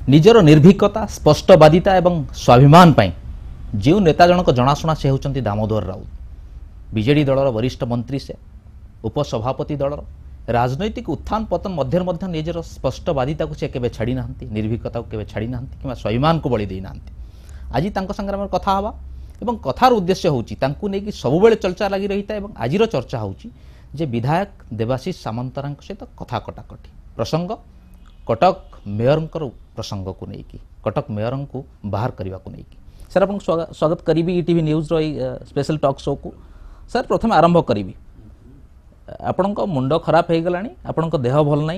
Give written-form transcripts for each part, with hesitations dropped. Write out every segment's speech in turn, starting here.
निजर निर्भीकता स्पष्टवादिता एवं स्वाभिमान पाई जो नेता जनक जनाशुना से होती दामोदर राउत बीजेडी दलर वरिष्ठ मंत्री से उपसभापति दलर राजनैतिक उत्थान पतन मध्य निजर स्पष्टवादिता को से केबे छाड़ी नाहंती निर्भीकता को केबे छाड़ी नाहंती कि स्वाभिमान को बलि दे नाहंती आज तांको संगे आम कथा हवा एवं कथार उद्देश्य होची तांको नेकी सबुबेले चर्चा लगी रही था आजिर चर्चा होची जे विधायक देवाशीष सामंतरांक सहित कथा कटाकटी प्रसंग कटक मेयर प्रसंग को लेकिन कटक मेयर को बाहर करने को लेकिन सर आप स्वागत करी ETV news special talk show को सर प्रथम आरंभ करी आपण मुंड खराब हो गला आपण देह भल ना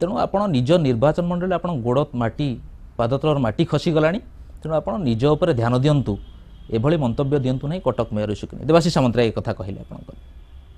तेणु आप निज निर्वाचन मंडल आप गोड़ माटी पादतलर माटी खसी गला तेणु आप निज उपर ध्यान दिंतु एभली मंतव्य दिंतु ना कटक मेयर इश्यू कि देवाशीष सामंतराय कथा कहले आप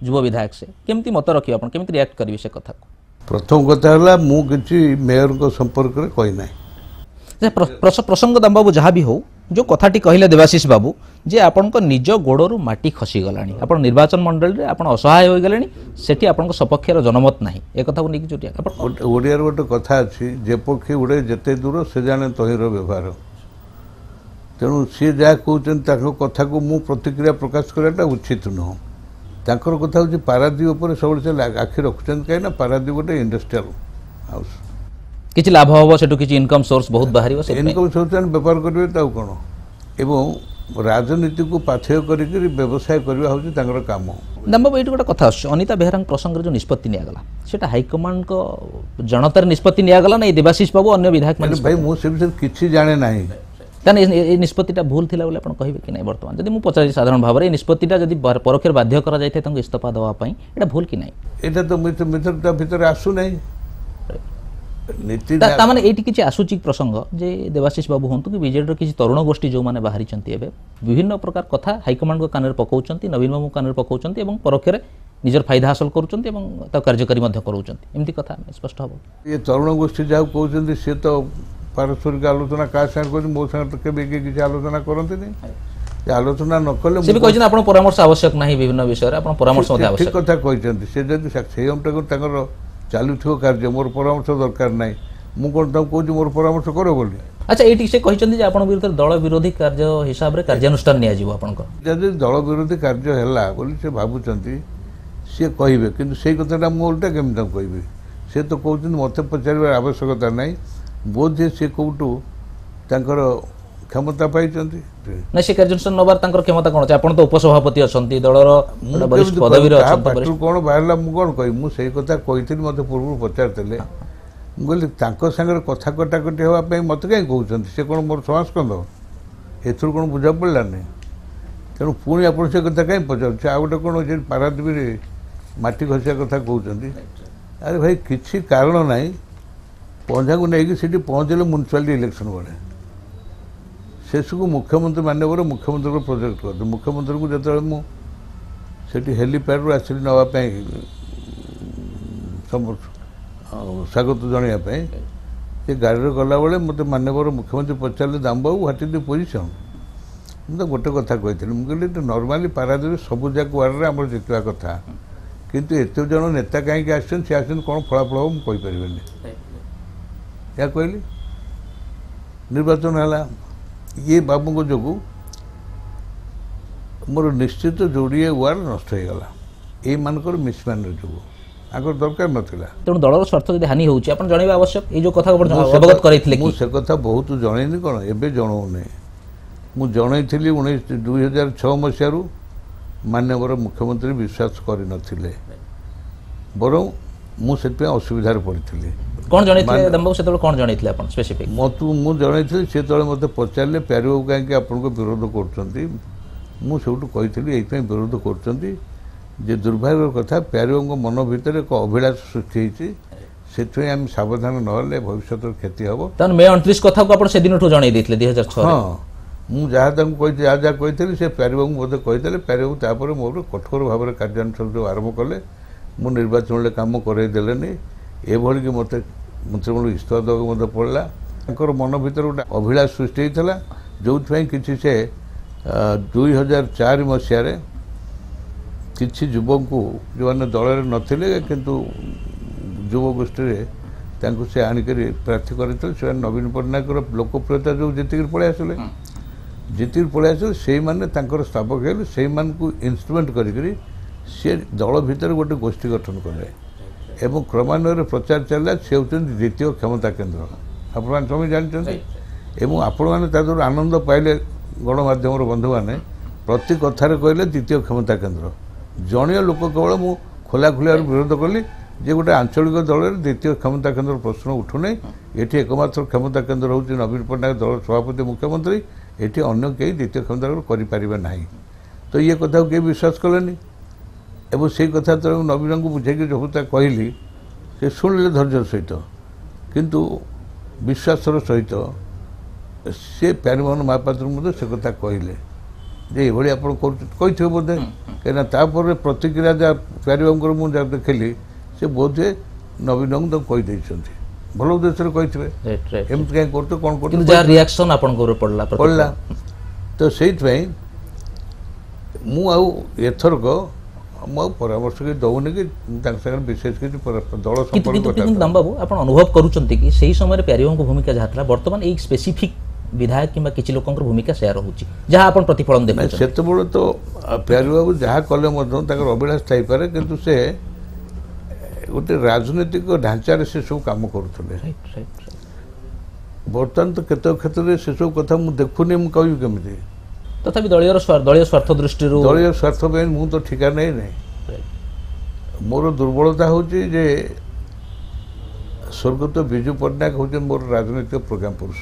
युव विधायक से केमती मत रखिए आप केमती रिएक्ट करेंगे से कथा को प्रथम कथा है मुझे मेयर को संपर्क में कही ना प्रसंग दाम बाबू जहाँ भी हो जो कथाटी कहले देवाशीष बाबू जे आपण निज गोड़ू माटी खसी गला आप निर्वाचन मंडल में आप असहाय हो गले सेठी आपण सपक्षर जनमत ना एक कथा को लेकिन जोटिया ओडिया गोटे कथा अच्छी जे पक्षी उड़े जिते दूर से जाने तहिर व्यवहार तेणु सी जहाँ कहते कथा को मु प्रतिक्रिया प्रकाश कराटा उचित नुह तांकर कथा हूँ पारादीप सब आखि रखुच्च कहीं पारादीप गोटे इंडस्ट्रियल हाउस किसी लाभ हम से किसी इनकम सोर्स बहुत बाहर इनकम सोर्स बेपार करेंगे तो कौन एवं राजनीति को पाथेय कर व्यवसाय करवा हूँ काम दाम बाबू ये गोटे कथा अनिता बेहरा प्रसंग जो निष्पत्ति निगला सेटा हाइकमांड को जनतार निष्पत्ति निगला ना देवाशीष बाबू अन्य विधायक भाई मुझे विषय किसी जाने ना निष्पत्तिटा भूल थिला बोले कहे कि नहीं बर्तमान जब मुझे पचार साधारण भाव में निष्पत्तिटा जब परोक्ष बाध्य करा इस्तीफा देवाई यहाँ भूल कि यहाँ तो मित्र भितर आसू ना नीति ताने ये किसी आसूची प्रसंग जे देवाशीष बाबू हूँ कि बीजेडी किसी तरुण गोष्ठी जो मैंने बाहरी विभिन्न प्रकार कथा हाइकमांड को कान पकाउं नवीन बाबू कान पकाउं परोक्ष निजर फायदा हासिल करुँच कार्यकारी करमती कथा स्पष्ट हम ये तरुण गोष्ठी जहाँ कहते सी तो पारस्परिक आलोचना क्या सागर मो सागर तो केवे किसी आलोचना करते नहीं आलोचना न कले परामर्श आवश्यक ना विभिन्न विषय परामर्श ठीक कथा कहते से जब से अंटा चलुव कार्य मोर परामर्श दरकार ना मुझे कौन कहूँ मोर परामर्श कर बोली अच्छा ये से कहते आप विरुद्ध दल विरोधी कार्य हिसाब से कार्यानुष्ठान जब दल विरोधी कार्य है बोली से भावुं सी कहे कि से कथा मुझे उल्टा केमी कहि सी तो कहते मत पचार आवश्यकता ना बोधे सी कौटू क्षमता पाई ना से कार्यानुष्ठान नबार क्षमता कौन आप तो उपसभापति अच्छा दलर पदवी कौन बाहर मुझे कौन कह मुझे कथा कही मत पूर्व पचारे मुझे सागर कथा कटाकटी हाँपाई मत कहीं कहते सी कौन मोर समाज कंद एथर कौन बुझा पड़ा नहीं तेणु पुणी आप से कथा कहीं पचार आ गए कौन पारादीप माटी खसिया कथा कहते अरे भाई किसी कारण ना पंजा को लेकिन सीटी पहुँचले म्यूनिसिपालिटी इलेक्शन बेले शेष को मुख्यमंत्री मानवर मुख्यमंत्री को प्रोजेक्ट करते मुख्यमंत्री को जो मुझे हेलीपैड आसिली नापी स्वागत जनवाई ये गाड़ी गला बेले मत मानवर मुख्यमंत्री पचारे दाम बाबू व्हाट इज द पोजिशन मुझे गोटे कथा कही मुझे नॉर्मली पारादीप सब जाक वार्ड में आम जितवा कथा किंतु एत जन नेता कहीं आसन सी आसन कौन फलाफल हम कहीपरि या कहली निर्वाचन है ये बाबू जो मोर निश्चित जोड़े वार्ड नष्ट हो गला ये मानकर मिसम्यानेज जो आगर दरकार नाला तेणु दलर स्वार्थ जब हानि होती जनवा आवश्यक ये जो कथा अवगत कर कथा बहुत जनईनी कौन एवं जनाऊनी मुझे जनई 2006 मसीह मानवर मुख्यमंत्री विश्वास कर बर मुझे असुविधार पड़ी कौन जनई कौन जनई स्पेसिफिक मत मुझे सी तले मत पचारे प्यारे बाबू कहीं आपन को विरोध कर मुझे कही विरोध कर दुर्भाग्य कथा प्यारे बाबू मन भितर एक अभिलाष सृष्टि से आम सावधान ना भविष्य क्षति हम मे 29 कथा को से दिन जन 2006 हाँ मुझे जहाँ जहाँ कही से प्यारे बाबू मत कही प्यारे बाबू तापर मोर कठोर भाव में कार्यानुष्ठान जो आरंभ कले मु निर्वाचन कम करदेनि एभली कि मत मंत्रिमंडल इस्तीफा देवाक मत पड़ा मन भर गोटे अभिलाष सृष्टि होता जो कि से 2004 मसीह किसी युवक को जो मैंने दल में नथिले किंतु युव गोष्ठी ତାଙ୍କୁ ସେ ଆଣିକରି ପ୍ରାର୍ଥୀ କରିଥିଲେ। ସେମାନେ ନବୀନ ପଟ୍ଟନାୟକର ଲୋକପ୍ରିୟତା ଯେଉଁ ଯେତିକି ପଳେଇ ଆସିଲେ ଯେତିକି ପଳେଇ ଆସିଲେ ସେଇମାନେ ତାଙ୍କର ସ୍ଥାପକ ହେଲେ, ସେଇମାନଙ୍କୁ ଇନ୍ଷ୍ଟ୍ରୁମେଣ୍ଟ କରିକରି ସେ ଦଳ ଭିତରେ ଗୋଟେ ଗୋଷ୍ଠୀ ଗଠନ କଲେ ଏବଂ କ୍ରମାନ୍ୱୟରେ ପ୍ରଚାର ଚାଲିଲା ସେ ହେଉଛନ୍ତି ଦ୍ୱିତୀୟ କ୍ଷମତା କେନ୍ଦ୍ର। ଆପଣମାନେ ସମସ୍ତେ ଜାଣିଛନ୍ତି ଏବଂ ଆପଣମାନେ ତା ଦେହରୁ ଆନନ୍ଦ ପାଇଲେ। ଗଣମାଧ୍ୟମର ବନ୍ଧୁମାନେ ପ୍ରତି କଥାରେ କହିଲେ ଦ୍ୱିତୀୟ କ୍ଷମତା କେନ୍ଦ୍ର। ଜଣୀୟ ଲୋକ କେବଳ ମୁଁ ଖୋଲାଖୋଲିଆରୁ ବିରୋଧ କଲି ଯେ ଗୋଟେ ଆଞ୍ଚଳିକ ଦଳରେ ଦ୍ୱିତୀୟ କ୍ଷମତା କେନ୍ଦ୍ର ପ୍ରଶ୍ନ ଉଠୁନାହିଁ। ଏଠି ଏକମାତ୍ର କ୍ଷମତା କେନ୍ଦ୍ର ହେଉଛି ନବୀନ ପଟ୍ଟନାୟକ, ଦଳର ସଭାପତି ମୁଖ୍ୟମନ୍ତ୍ରୀ। ଏଠି ଅନ୍ୟ କେହି ଦ୍ୱିତୀୟ କ୍ଷମତା କେନ୍ଦ୍ର କରିପାରିବେ ନାହିଁ। ତ ଇଏ କଥାକୁ କେହି ବିଶ୍ୱାସ କଲେନି ଏବଂ ସେଇ କଥା ତ ନବୀନଙ୍କୁ ବୁଝେଇକି ଯେଉଁ କଥା କହିଲି ସେ ଶୁଣିଲେ ଧୈର୍ଯ୍ୟ ସହିତ, କିନ୍ତୁ ବିଶ୍ୱାସର ସହିତ ସେ ପ୍ୟାରୀମୋହନ ମହାପାତ୍ରଙ୍କୁ ମଧ୍ୟ ସେ କଥା କହିଲେ ଯେ ଏଭଳି ଆପଣ କରୁଛନ୍ତି, କହିଥିବେ ବୋଧେ। କାହିଁକିନା ତାପରେ ପ୍ରତିକ୍ରିୟା ଯାହା ପ୍ୟାରୀବାବୁଙ୍କର ମୁଁ ଯାହା ଦେଖିଲି ସେ ବୋଧହୁଏ ନବୀନଙ୍କୁ ତାକୁ କହିଦେଇଛନ୍ତି, ଭଲ ଉଦ୍ଦେଶ୍ୟରେ କହିଥିବେ। ଏମିତି କାହିଁ କରୁଛ କ'ଣ କରୁଛ ପଡ଼ିଲା। ତ ସେଇଥିପାଇଁ ମୁଁ ଆଉ ଏଥରକ ମୁଁ ଆଉ ପରାମର୍ଶ କିଛି ଦେଉନି କି ତାଙ୍କ ସାଙ୍ଗରେ ବିଶେଷ କିଛି ଦଳ ସମ୍ପର୍କ। ବାବୁ ଆପଣ ଅନୁଭବ କରୁଛନ୍ତି କି ସେଇ ସମୟରେ ପ୍ୟାରୀବାବୁଙ୍କ ଭୂମିକା ଯାହା ଥିଲା ବର୍ତ୍ତମାନ ଏଇ ସ୍ପେସିଫିକ୍ ବିଧାୟକ କିମ୍ବା କିଛି ଲୋକଙ୍କର ଭୂମିକା ସେୟା ରହୁଛି ଯାହା ଆପଣ ପ୍ରତିଫଳନ ଦେଖୁଛନ୍ତି? ସେତେବେଳେ ତ ପ୍ୟାରୀବାବୁ ଯାହା କଲେ ମଧ୍ୟ ତାଙ୍କର ଅଭିଳାଷ ଥାଇପାରେ, କିନ୍ତୁ ସେ ଗୋଟେ ରାଜନୈତିକ ଢାଞ୍ଚାରେ ସେସବୁ କାମ କରୁଥିଲେ। ବର୍ତ୍ତମାନ ତ କେତେକ କ୍ଷେତ୍ରରେ ସେସବୁ କଥା ମୁଁ ଦେଖୁନି, ମୁଁ କହିବି କେମିତି? ତଥାପି ଦଳୀୟ ସ୍ୱାର୍ଥ ଦୃଷ୍ଟିରୁ ଦଳୀୟ ସ୍ୱାର୍ଥ ପାଇଁ ମୁଁ ତ ଠିକା ନେଇ ନାହିଁ। ମୋର ଦୁର୍ବଳତା ହେଉଛି ଯେ ସ୍ୱର୍ଗତ ବିଜୁ ପଟ୍ଟନାୟକ ହେଉଛନ୍ତି ମୋର ରାଜନୈତିକ ପ୍ରୋଗ୍ରାମ ପୁରୁଷ।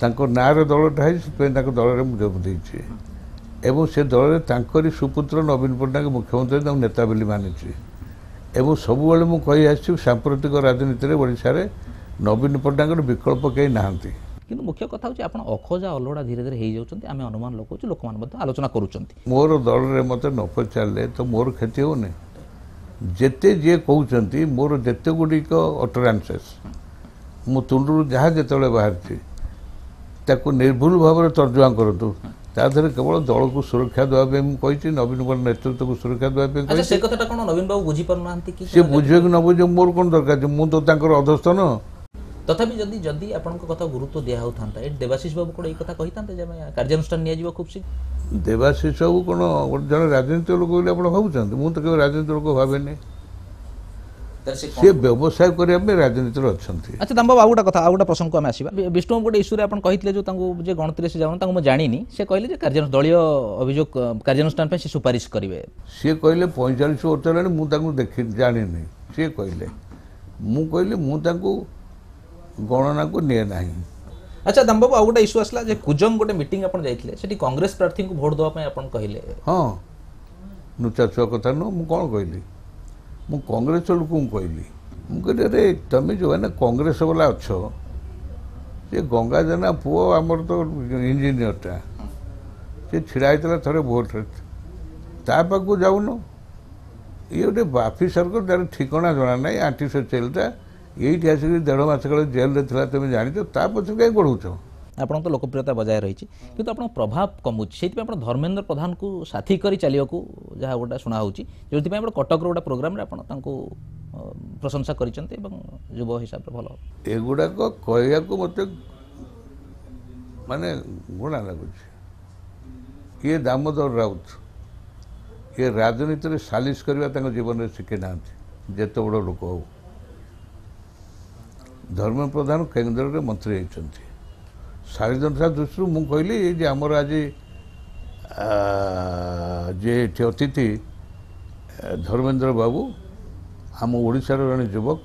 ତାଙ୍କ ନାଁରେ ଦଳଟା ହେଇଛି, ସେଥିପାଇଁ ତାଙ୍କ ଦଳରେ ମୁଁ ଯୋଗ ଦେଇଛି ଏବଂ ସେ ଦଳରେ ତାଙ୍କରି ସୁପୁତ୍ର ନବୀନ ପଟ୍ଟନାୟକ ମୁଖ୍ୟମନ୍ତ୍ରୀ ତାଙ୍କୁ ନେତା ବୋଲି ମାନିଛି ଏବଂ ସବୁବେଳେ ମୁଁ କହି ଆସିଛି ସାମ୍ପ୍ରତିକ ରାଜନୀତିରେ ଓଡ଼ିଶାରେ ନବୀନ ପଟ୍ଟନାୟକର ବିକଳ୍ପ କେହି ନାହାନ୍ତି। କିନ୍ତୁ ମୁଖ୍ୟ କଥା ହେଉଛି ଆପଣ ଅଖୋଜା ଅଲୋଡ଼ା ଧୀରେ ଧୀରେ ହେଇଯାଉଛନ୍ତି, ଆମେ ଅନୁମାନ ଲଗାଉଛୁ, ଲୋକମାନେ ମଧ୍ୟ ଆଲୋଚନା କରୁଛନ୍ତି। ମୋର ଦଳରେ ମୋତେ ନ ପଚାରିଲେ ତ ମୋର କ୍ଷତି ହେଉନି। ଯେତେ ଯିଏ କହୁଛନ୍ତି ମୋର ଯେତେ ଗୁଡ଼ିକ ଅଟରାନ୍ସେସ୍ ମୋ ତୁଣ୍ଡରୁ ଯାହା ଯେତେବେଳେ ବାହାରିଛି ତାକୁ ନିର୍ଭୁଲ ଭାବରେ ତର୍ଜମା କରନ୍ତୁ। ତା ଦେହରେ କେବଳ ଦଳକୁ ସୁରକ୍ଷା ଦେବା ପାଇଁ ମୁଁ କହିଛି, ନବୀନ ବାବୁ ନେତୃତ୍ୱକୁ ସୁରକ୍ଷା ଦେବା ପାଇଁ କହିଛି। ସେ କଥାଟା କ'ଣ ନବୀନ ବାବୁ ବୁଝିପାରୁନାହାନ୍ତି କି? ସେ ବୁଝିବେ କି ନ ବୁଝିବେ ମୋର କ'ଣ ଦରକାର, ମୁଁ ତ ତାଙ୍କର ଅଧସ୍ତନ। ତଥାପି ଯଦି ଆପଣଙ୍କ କଥା ଗୁରୁତ୍ୱ ଦିଆ ହେଉଥାନ୍ତା ଏଠି ଦେବାଶିଷ ବାବୁ କ'ଣ ଏଇ କଥା କହିଥାନ୍ତେ ଯେ କାର୍ଯ୍ୟାନୁଷ୍ଠାନ ନିଆଯିବ ଖୁବ୍ ଶୀଘ୍ର? ଦେବାଶିଷ ବାବୁ କ'ଣ ଗୋଟେ ଜଣେ ରାଜନୈତିକ ଲୋକ ବୋଲି ଆପଣ ଭାବୁଛନ୍ତି? ମୁଁ ତ କେବେ ରାଜନୈତିକ ଲୋକ ଭାବେନି। ସେ ବ୍ୟବସାୟ କରିବା ପାଇଁ ରାଜନୀତିରେ ଅଛନ୍ତି। ଆଚ୍ଛା ଦାମବାବୁ ଆଉ ଗୋଟେ କଥା, ଆଉ ଗୋଟେ ପ୍ରସଙ୍ଗକୁ ଆମେ ଆସିବା। ବିଷ୍ଣୁ ଗୋଟେ ଇସ୍ୟୁରେ ଆପଣ କହିଥିଲେ ଯେଉଁ ତାଙ୍କୁ ଯେ 29 ଯାଉନ ତାଙ୍କୁ ମୁଁ ଜାଣିନି, ସେ କହିଲେ ଯେ ଦଳୀୟ ଅଭିଯୋଗ କାର୍ଯ୍ୟାନୁଷ୍ଠାନ ପାଇଁ ସେ ସୁପାରିଶ କରିବେ। ସିଏ କହିଲେ 45 ବର୍ଷ ହେଲାଣି ମୁଁ ତାଙ୍କୁ ଜାଣିନି, ସିଏ କହିଲେ। ମୁଁ କହିଲି ମୁଁ ତାଙ୍କୁ ଗଣନାକୁ ନିଏ ନାହିଁ। ଆଚ୍ଛା ଦାମବାବୁ ଆଉ ଗୋଟେ ଇସ୍ୟୁ ଆସିଲା ଯେ କୁଜଙ୍ଗ ଗୋଟେ ମିଟିଂ ଆପଣ ଯାଇଥିଲେ, ସେଠି କଂଗ୍ରେସ ପ୍ରାର୍ଥୀଙ୍କୁ ଭୋଟ ଦେବା ପାଇଁ ଆପଣ କହିଲେ। ହଁ, ନୁଚାଛୁଆ କଥା ନୁହଁ। ମୁଁ କ'ଣ କହିଲି? ମୁଁ କଂଗ୍ରେସ ଲୋକଙ୍କୁ କହିଲି, ମୁଁ କହିଲି ଆରେ ତମେ ଯେଉଁମାନେ କଂଗ୍ରେସ ବାଲା ଅଛ, ସେ ଗଙ୍ଗା ଜେନା ପୁଅ ଆମର ତ ଇଞ୍ଜିନିୟରଟା, ସେ ଛିଡ଼ା ହେଇଥିଲା ଥରେ ଭୋଟରେ, ତା ପାଖକୁ ଯାଉନ। ଇଏ ଗୋଟେ ଅଫିସରଙ୍କ ତାର ଠିକଣା ଜଣା ନାହିଁ, ଆଣ୍ଟିସୋସିଆଲଟା ଏଇଠି ଆସିକି 1.5 ମାସ କାଳେ ଜେଲରେ ଥିଲା, ତୁମେ ଜାଣିଛ, ତା ପଛରେ କାହିଁ ପଢ଼ଉଛ? ଆପଣଙ୍କ ତ ଲୋକପ୍ରିୟତା ବଜାୟ ରହିଛି କିନ୍ତୁ ଆପଣଙ୍କ ପ୍ରଭାବ କମୁଛି, ସେଇଥିପାଇଁ ଆପଣ ଧର୍ମେନ୍ଦ୍ର ପ୍ରଧାନକୁ ସାଥୀ କରି ଚାଲିବାକୁ ଯାହା ଗୋଟେ ଶୁଣା ହେଉଛି, ଯେଉଁଥିପାଇଁ ଆପଣ କଟକର ଗୋଟେ ପ୍ରୋଗ୍ରାମରେ ଆପଣ ତାଙ୍କୁ ପ୍ରଶଂସା କରିଛନ୍ତି ଏବଂ ଯୁବ ହିସାବରେ ଭଲ। ଏଗୁଡ଼ାକ କହିବାକୁ ମୋତେ ମାନେ ଘୃଣା ଲାଗୁଛି। ଇଏ ଦାମୋଦର ରାଉତ, ଇଏ ରାଜନୀତିରେ ସାଲିସ କରିବା ତାଙ୍କ ଜୀବନରେ ଶିଖି ନାହାନ୍ତି, ଯେତେ ବଡ଼ ଲୋକ ହଉ। ଧର୍ମେନ୍ଦ୍ର ପ୍ରଧାନ କେନ୍ଦ୍ରରେ ମନ୍ତ୍ରୀ ହେଇଛନ୍ତି। ସାରିଦନତା ଦୃଷ୍ଟିରୁ ମୁଁ କହିଲି ଯେ ଆମର ଆଜି ଯେ ଏଠି ଅତିଥି ଧର୍ମେନ୍ଦ୍ର ବାବୁ ଆମ ଓଡ଼ିଶାର ଜଣେ ଯୁବକ,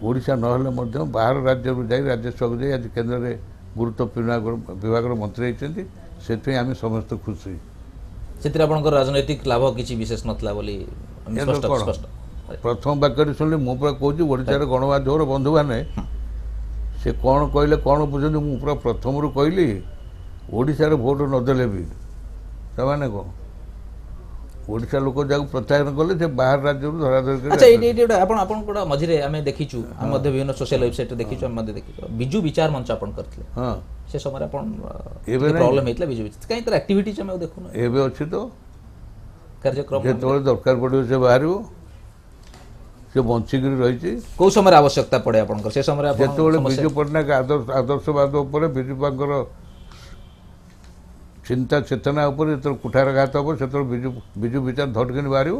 ଓଡ଼ିଶା ନହେଲେ ମଧ୍ୟ ବାହାର ରାଜ୍ୟରୁ ଯାଇ ରାଜ୍ୟସଭାକୁ ଯାଇ ଆଜି କେନ୍ଦ୍ରରେ ଗୁରୁତ୍ୱପୂର୍ଣ୍ଣ ବିଭାଗର ମନ୍ତ୍ରୀ ହେଇଛନ୍ତି, ସେଥିପାଇଁ ଆମେ ସମସ୍ତେ ଖୁସି। ସେଥିରେ ଆପଣଙ୍କର ରାଜନୈତିକ ଲାଭ କିଛି ବିଶେଷ ନଥିଲା ବୋଲି ପ୍ରଥମ ବାକ୍ୟରେ ଶୁଣିଲି। ମୁଁ ପୁରା କହୁଛି ଓଡ଼ିଶାର ଗଣମାଧ୍ୟମର ବନ୍ଧୁମାନେ ସେ କ'ଣ କହିଲେ କ'ଣ ବୁଝନ୍ତି, ମୁଁ ପୁରା ପ୍ରଥମରୁ କହିଲି ଓଡ଼ିଶାରେ ଭୋଟ ନଦେଲେ ବି ସେମାନେ କ'ଣ ଓଡ଼ିଶା ଲୋକ ଯାହାକୁ ପ୍ରତ୍ୟାଖ୍ୟାନ କଲେ ସେ ବାହାର ରାଜ୍ୟରୁ ଧରାଧରି କରି। ଆଚ୍ଛା ଏଇଠି ଆପଣଙ୍କ ମଝିରେ ଆମେ ଦେଖିଛୁ, ଆମେ ମଧ୍ୟ ବିଭିନ୍ନ ସୋସିଆଲ ୱେବସାଇଟ୍ରେ ଦେଖିଛୁ, ଆମେ ମଧ୍ୟ ଦେଖିଛୁ ବିଜୁ ବିଚାର ମଞ୍ଚ ଆପଣ କରିଥିଲେ। ହଁ, ସେ ସମୟରେ ଆପଣ ଏବେ ପ୍ରୋବ୍ଲେମ୍ ହେଇଥିଲା ବିଜୁ ବିଚାର, କାହିଁ ତାର ଆକ୍ଟିଭିଟିଜ୍ ଆମେ ଆଉ ଦେଖୁନୁ। ଏବେ ଅଛି ତ କାର୍ଯ୍ୟକ୍ରମ, ଯେତେବେଳେ ଦରକାର ପଡ଼ିବ ସେ ବାହାରିବ। ସେ ବଞ୍ଚିକିରି ରହିଛି। କୋଉ ସମୟରେ ଆବଶ୍ୟକତା ପଡେ ଆପଣଙ୍କର ସେ ସମୟରେ ଆପଣ ଯେତେବେଳେ ସମସ୍ୟା- ବିଜୁ ପଟ୍ଟନାୟକ ଆଦର୍ଶବାଦ ଉପରେ ବିଜୁବାଙ୍କର ଚିନ୍ତା ଚେତନା ଉପରେ ଯେତେବେଳେ କୁଠାରଘାତ ହେବ ସେତେବେଳେ ବିଜୁ ବିଚାର ଧଟକିନି ବାହାରିବ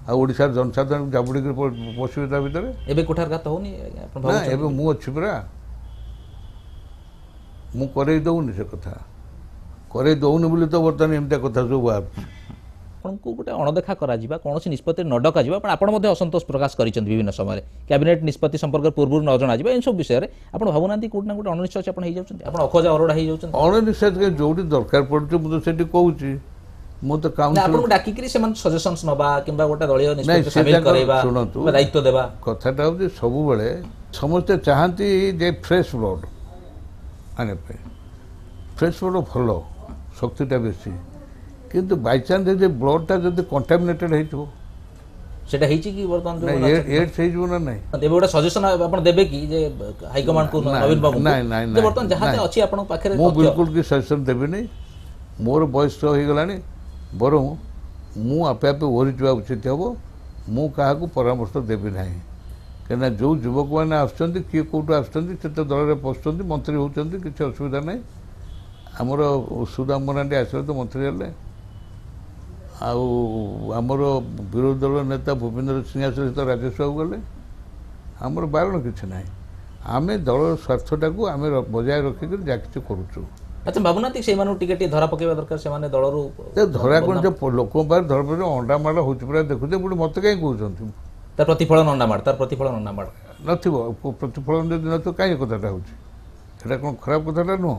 ଆଉ ଓଡ଼ିଶାର ଜନସାଧାରଣ ଜାବୁଡ଼ିକି ପଶିବେ ତା ଭିତରେ। ଏବେ କୁଠାରଘାତ ହଉନି ଆଜ୍ଞା, ଆପଣ ନା ଭାବୁଛନ୍ତି? ଏବେ ମୁଁ ଅଛି ପରା, ମୁଁ କରେଇ ଦେଉନି ସେ କଥା, କରେଇ ଦେଉନି ବୋଲି ତ ବର୍ତ୍ତମାନ ଏମିତିଆ କଥା ସବୁ ବାହାରୁଛି। ଆପଣଙ୍କୁ ଗୋଟେ ଅଣଦେଖା କରାଯିବା କୌଣସି ନିଷ୍ପତ୍ତି ନ ଡକାଯିବା ଆପଣ ଆପଣ ମଧ୍ୟ ଅସନ୍ତୋଷ ପ୍ରକାଶ କରିଛନ୍ତି ବିଭିନ୍ନ ସମୟରେ କ୍ୟାବିନେଟ୍ ନିଷ୍ପତ୍ତି ସମ୍ପର୍କରେ ପୂର୍ବରୁ ନ ଜଣାଯିବା ଏସବୁ ବିଷୟରେ ଆପଣ ଭାବୁନାହାନ୍ତି କୋଉଠି ନା କୋଉଠି ଅଣନିଶ୍ୱାସୀ ଆପଣ ହେଇଯାଉଛନ୍ତି, ଆପଣ ଅଖୋଜା ଅରଡ଼ା ହେଇଯାଉଛନ୍ତି। ଅଣନିଶ୍ୱାସ ଯୋଉଠି ଦରକାର ପଡୁଛି ମୁଁ ତ ସେଠି କହୁଛି। ମୁଁ ତ ନା କାଉନ୍ସିଲ ଆପଣଙ୍କୁ ଡାକିକିରି ସେମାନେ ସଜେସନ୍ସ ନବା କିମ୍ବା ଗୋଟେ ଦଳୀୟ ନାଇଁ ନିଷ୍ପତ୍ତି ସେ ସାମିଲ ଯାକ କରାଇବା ଶୁଣନ୍ତୁ, କିମ୍ବା ଦାୟିତ୍ୱ ଦେବା। କଥାଟା ହେଉଛି ସବୁବେଳେ ସମସ୍ତେ ଚାହାନ୍ତି ଯେ ଫ୍ରେଶ୍ ବ୍ଲଡ୍ ଆଣିବା ପାଇଁ। ଫ୍ରେଶ୍ ବ୍ଲଡ୍ ଭଲ, ଶକ୍ତିଟା ବେଶୀ, କିନ୍ତୁ ବାଇଚାନ୍ସ ଯଦି ବ୍ଲଡ୍ଟା ଯଦି କଣ୍ଟାମିନେଟେଡ୍ ହେଇଥିବ ସେଟା ହେଇଛି କି ବର୍ତ୍ତମାନ ଯୋଉ ନାଇଁ ଅଛନ୍ତି? ଏଡ୍ସ ହେଇଯିବ ନା ନାଇଁ। ଏବେ ଗୋଟେ ସଜେସନ ଆପଣ ଦେବେ କି ଯେ ହାଇକମାଣ୍ଡକୁ ନାଇଁ, ନବୀନ ବାବୁଙ୍କୁ ନାଇଁ, ନାଇଁ, ଯେ ବର୍ତ୍ତମାନ ନାଇଁ, ଯାହା ନାଇଁ। ଅଛି ଆପଣଙ୍କ ପାଖରେ ମୁଁ ତଥ୍ୟ- ବିଲକୁଲ କି ସଜେସନ୍ ଦେବିନି, ମୋର ବୟସ ହେଇଗଲାଣି, ବରଂ ମୁଁ ଆପେ ଆପେ ଓହରିଯିବା ଉଚିତ ହେବ। ମୁଁ କାହାକୁ ପରାମର୍ଶ ଦେବି ନାହିଁ, କାହିଁକିନା ଯେଉଁ ଯୁବକମାନେ ଆସୁଛନ୍ତି କିଏ କେଉଁଠୁ ଆସୁଛନ୍ତି ସେ ତ ଦଳରେ ପଶୁଛନ୍ତି, ମନ୍ତ୍ରୀ ହେଉଛନ୍ତି, କିଛି ଅସୁବିଧା ନାହିଁ। ଆମର ସୁଦାମ ମରାଣ୍ଡି ଆସିଲେ ତ ମନ୍ତ୍ରୀ ହେଲେ, ଆଉ ଆମର ବିରୋଧୀ ଦଳ ନେତା ଭୂପେନ୍ଦ୍ର ସିଂ ଆସିଲେ ତ ରାଜ୍ୟସଭାକୁ ଗଲେ। ଆମର ବାରଣ କିଛି ନାହିଁ, ଆମେ ଦଳର ସ୍ୱାର୍ଥଟାକୁ ଆମେ ବଜାୟ ରଖିକରି ଯାହା କିଛି କରୁଛୁ। ଆଚ୍ଛା ଭାବୁନାହାନ୍ତି ସେଇମାନଙ୍କୁ ଟିକେ ଟିକେ ଧରା ପକେଇବା ଦରକାର, ସେମାନେ ଦଳରୁ ଧରା କ'ଣ ଯେ ଲୋକଙ୍କ ପାଖରେ ଧରା ପଡ଼ିଲେ ଅଣ୍ଡା ମାଡ଼ ହେଉଛି ପୁରା ଦେଖୁଛେ, ପୁଣି ମୋତେ କାହିଁ କହୁଛନ୍ତି? ତାର ପ୍ରତିଫଳନ ଅଣ୍ଡାମାଡ଼, ତାର ପ୍ରତିଫଳନ ଅଣ୍ଡାମାଡ଼। ନଥିବ, ପ୍ରତିଫଳନ ଯଦି ନଥିବ କାହିଁ ଏ କଥାଟା ହେଉଛି? ଏଇଟା କ'ଣ ଖରାପ କଥାଟା ନୁହଁ?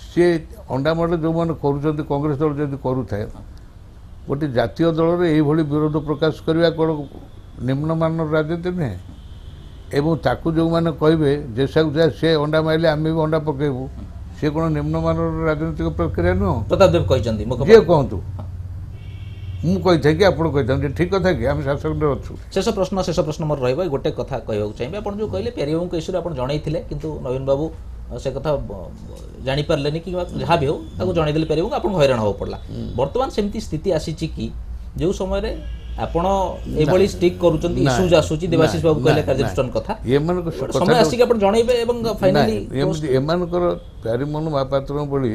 ସିଏ ଅଣ୍ଡାମାଡ଼ ଯେଉଁମାନେ କରୁଛନ୍ତି, କଂଗ୍ରେସ ଦଳ ଯଦି କରୁଥାଏ, ଗୋଟେ ଜାତୀୟ ଦଳରେ ଏଇଭଳି ବିରୋଧ ପ୍ରକାଶ କରିବା କ'ଣ ନିମ୍ନମାନର ରାଜନୀତି ନୁହେଁ? ଏବଂ ତାକୁ ଯେଉଁମାନେ କହିବେ ଯେସାକୁ ଯା ସେ ଅଣ୍ଡା ମାରିଲେ ଆମେ ବି ଅଣ୍ଡା ପକାଇବୁ, ସେ କ'ଣ ନିମ୍ନମାନର ରାଜନୈତିକ ପ୍ରକ୍ରିୟା ନୁହଁ? ପ୍ରତାପ ଦେବ କହିଛନ୍ତି ଯିଏ କୁହନ୍ତୁ, ମୁଁ କହିଥାଏ କି ଆପଣ କହିଥାନ୍ତି ଠିକ୍ କଥା କି ଆମେ ଶାସନରେ ଅଛୁ? ଶେଷ ପ୍ରଶ୍ନ ମୋର ରହିବ, ଗୋଟେ କଥା କହିବାକୁ ଚାହିଁବେ। ଆପଣ ଯେଉଁ କହିଲେ ପ୍ୟାରୀବାବୁଙ୍କ ଇସ୍ୟୁରେ ଆପଣ ଜଣାଇଥିଲେ କିନ୍ତୁ ନବୀନ ବାବୁ ସେ କଥା ଜାଣିପାରିଲେନି କି ଯାହା ବି ହେଉ ତାକୁ ଜଣାଇଦେଲେ ପ୍ୟାରୀବାବୁଙ୍କୁ, ଆପଣଙ୍କୁ ହଇରାଣ ହେବାକୁ ପଡ଼ିଲା। ବର୍ତ୍ତମାନ ସେମିତି ସ୍ଥିତି ଆସିଛି କି ଯେଉଁ ସମୟରେ ଆପଣ ଏଭଳି ଷ୍ଟିକ୍ କରୁଛନ୍ତି, ଇସ୍ୟୁଜ ଆସୁଛି, ଦେବାଶିଷ ବାବୁ କହିଲେ କାର୍ଯ୍ୟାନୁଷ୍ଠାନ କଥା, ଏମାନଙ୍କ ସମୟ ଆସିକି ଆପଣ ଜଣାଇବେ ଏବଂ ଫାଇନାଲି ଏମିତି ଏମାନଙ୍କର ପ୍ୟାରୀମୋହନ ମହାପାତ୍ରଙ୍କ ଭଳି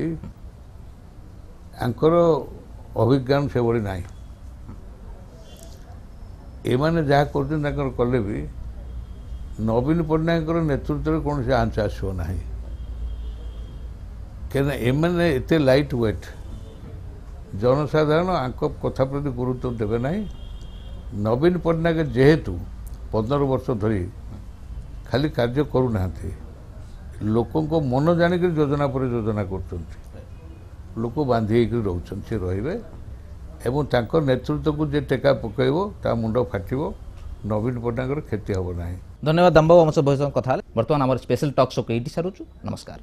ଆଙ୍କର ଅଭିଜ୍ଞାନ ସେଭଳି ନାହିଁ। ଏମାନେ ଯାହା କରୁଛନ୍ତି ତାଙ୍କର କଲେ ବି ନବୀନ ପଟ୍ଟନାୟକଙ୍କର ନେତୃତ୍ୱରେ କୌଣସି ଆଞ୍ଚ ଆସିବ ନାହିଁ, କାହିଁକିନା ଏମାନେ ଏତେ ଲାଇଟ୍ ୱେଟ୍, ଜନସାଧାରଣ ଆଙ୍କ କଥା ପ୍ରତି ଗୁରୁତ୍ୱ ଦେବେ ନାହିଁ। ନବୀନ ପଟ୍ଟନାୟକ ଯେହେତୁ 15 ବର୍ଷ ଧରି ଖାଲି କାର୍ଯ୍ୟ କରୁନାହାନ୍ତି, ଲୋକଙ୍କ ମନ ଜାଣିକରି ଯୋଜନା ପରେ ଯୋଜନା କରୁଛନ୍ତି, ଲୋକ ବାନ୍ଧି ହେଇକରି ରହୁଛନ୍ତି, ସେ ରହିବେ ଏବଂ ତାଙ୍କ ନେତୃତ୍ୱକୁ ଯେ ଟେକା ପକାଇବ ତା ମୁଣ୍ଡ ଫାଟିବ, ନବୀନ ପଟ୍ଟନାୟକର କ୍ଷତି ହେବ ନାହିଁ। ଧନ୍ୟବାଦ ଦାମବାବୁ ଆମ ସହ କଥା ହେଲେ। ବର୍ତ୍ତମାନ ଆମର ସ୍ପେଶାଲ ଟକ୍ ଶୋକୁ ଏଇଠି ସାରୁଛୁ, ନମସ୍କାର।